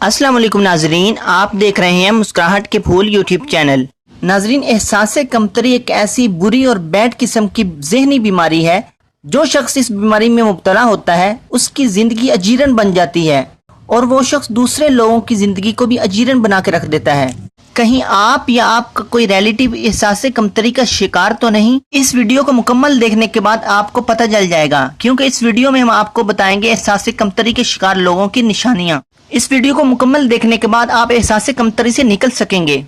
अस्सलाम वालेकुम नाजरीन, आप देख रहे हैं मुस्कुराहट के फूल यूट्यूब चैनल। नाजरीन, एहसास कमतरी एक ऐसी बुरी और बैड किस्म की जहनी बीमारी है। जो शख्स इस बीमारी में मुब्तला होता है उसकी जिंदगी अजीरन बन जाती है और वो शख्स दूसरे लोगों की जिंदगी को भी अजीरन बना के रख देता है। कहीं आप या आपका कोई रिलेटिव एहसास कमतरी का शिकार तो नहीं? इस वीडियो को मुकम्मल देखने के बाद आपको पता चल जाएगा, क्योंकि इस वीडियो में हम आपको बताएंगे एहसास कमतरी के शिकार लोगों की निशानियां। इस वीडियो को मुकम्मल देखने के बाद आप एहसास कमतरी से निकल सकेंगे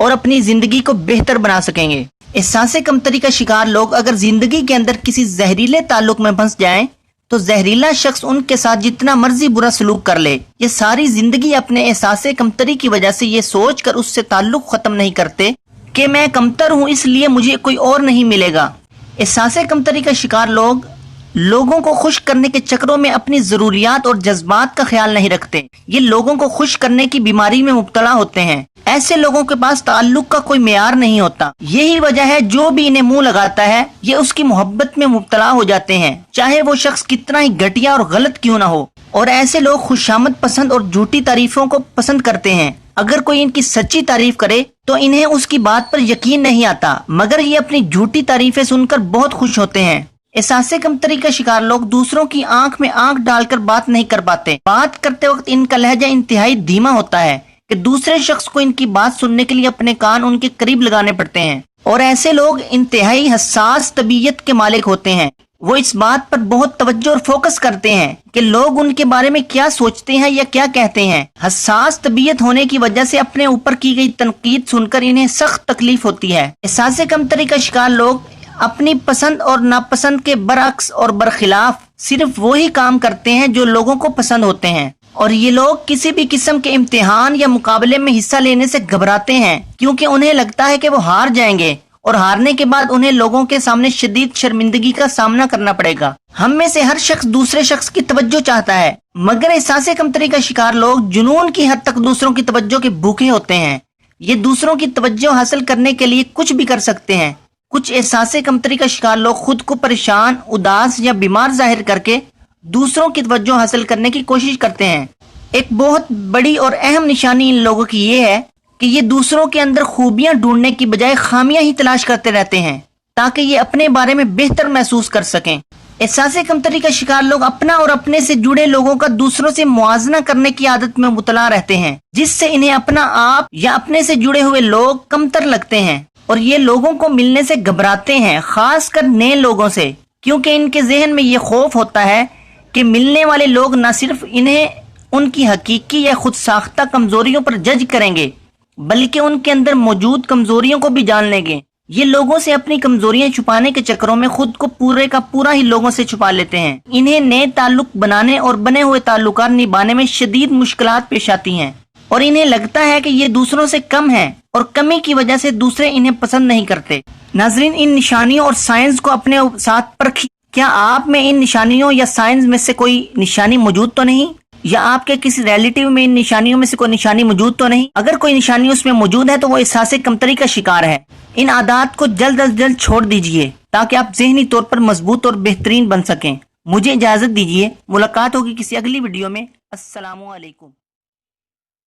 और अपनी जिंदगी को बेहतर बना सकेंगे। एहसास कमतरी का शिकार लोग अगर जिंदगी के अंदर किसी जहरीले ताल्लुक में फंस जाएं तो जहरीला शख्स उनके साथ जितना मर्जी बुरा सलूक कर ले, ये सारी जिंदगी अपने एहसास कमतरी की वजह से ये सोच कर उससे ताल्लुक खत्म नहीं करते कि मैं कमतर हूँ इसलिए मुझे कोई और नहीं मिलेगा। एहसास कमतरी का शिकार लोग लोगों को खुश करने के चक्रों में अपनी जरूरियात और जज्बात का ख्याल नहीं रखते। ये लोगों को खुश करने की बीमारी में मुब्तला होते हैं। ऐसे लोगों के पास ताल्लुक का कोई मेयार नहीं होता। यही वजह है जो भी इन्हें मुंह लगाता है ये उसकी मोहब्बत में मुब्तला हो जाते हैं, चाहे वो शख्स कितना ही घटिया और गलत क्यों ना हो। और ऐसे लोग खुशामद पसंद और झूठी तारीफों को पसंद करते हैं। अगर कोई इनकी सच्ची तारीफ करे तो इन्हें उसकी बात पर यकीन नहीं आता, मगर ये अपनी झूठी तारीफें सुनकर बहुत खुश होते हैं। एहसास कमतरी का शिकार लोग दूसरों की आंख में आंख डालकर बात नहीं कर पाते। बात करते वक्त इनका लहजा इंतहाई धीमा होता है कि दूसरे शख्स को इनकी बात सुनने के लिए अपने कान उनके करीब लगाने पड़ते हैं। और ऐसे लोग इंतहाई हसास तबीयत के मालिक होते हैं। वो इस बात पर बहुत तवज्जो और फोकस करते हैं कि लोग उनके बारे में क्या सोचते हैं या क्या कहते हैं। हसास तबीयत होने की वजह से अपने ऊपर की गई तनकीद सुनकर इन्हें सख्त तकलीफ होती है। एहसास कमतरी का शिकार लोग अपनी पसंद और नापसंद के बरअक्स और बरखिलाफ सिर्फ वही काम करते हैं जो लोगों को पसंद होते हैं। और ये लोग किसी भी किस्म के इम्तिहान या मुकाबले में हिस्सा लेने से घबराते हैं, क्योंकि उन्हें लगता है कि वो हार जाएंगे और हारने के बाद उन्हें लोगों के सामने शदीद शर्मिंदगी का सामना करना पड़ेगा। हम में से हर शख्स दूसरे शख्स की तवज्जो चाहता है, मगर एहसास कमतरी का शिकार लोग जुनून की हद तक दूसरों की तवज्जो के भूखे होते हैं। ये दूसरों की तवज्जो हासिल करने के लिए कुछ भी कर सकते हैं। कुछ एहसास कमतरी का शिकार लोग खुद को परेशान, उदास या बीमार जाहिर करके दूसरों की तवज्जो हासिल करने की कोशिश करते हैं। एक बहुत बड़ी और अहम निशानी इन लोगों की ये है कि ये दूसरों के अंदर खूबियां ढूंढने की बजाय खामियां ही तलाश करते रहते हैं ताकि ये अपने बारे में बेहतर महसूस कर सकें। एहसास कमतरी का शिकार लोग अपना और अपने से जुड़े लोगों का दूसरों से मुआवजा करने की आदत में मुबतला रहते हैं, जिससे इन्हें अपना आप या अपने से जुड़े हुए लोग कमतर लगते हैं और ये लोगों को मिलने से घबराते हैं, खासकर नए लोगों से, क्योंकि इनके जहन में ये खौफ होता है कि मिलने वाले लोग न सिर्फ इन्हें उनकी हकीकी या खुद साख्ता कमजोरियों पर जज करेंगे बल्कि उनके अंदर मौजूद कमजोरियों को भी जान लेंगे। ये लोगों से अपनी कमजोरियां छुपाने के चक्करों में खुद को पूरे का पूरा ही लोगों से छुपा लेते हैं। इन्हें नए ताल्लुक बनाने और बने हुए ताल्लुकात निभाने में शदीद मुश्किलात पेश आती हैं और इन्हें लगता है कि ये दूसरों से कम है और कमी की वजह से दूसरे इन्हें पसंद नहीं करते। नाजरीन, इन निशानियों और साइंस को अपने साथ परखिए। क्या आप में इन निशानियों या साइंस में से कोई निशानी मौजूद तो नहीं, या आपके किसी रिलेटिव में इन निशानियों में से कोई निशानी मौजूद तो नहीं? अगर कोई निशानी उसमें मौजूद है तो वो एहसास कमतरी का शिकार है। इन आदत को जल्द अज जल्द छोड़ दीजिए ताकि आप ज़हनी तौर पर मजबूत और बेहतरीन बन सकें। मुझे इजाजत दीजिए, मुलाकात होगी किसी अगली वीडियो में। अस्सलामु अलैकुम।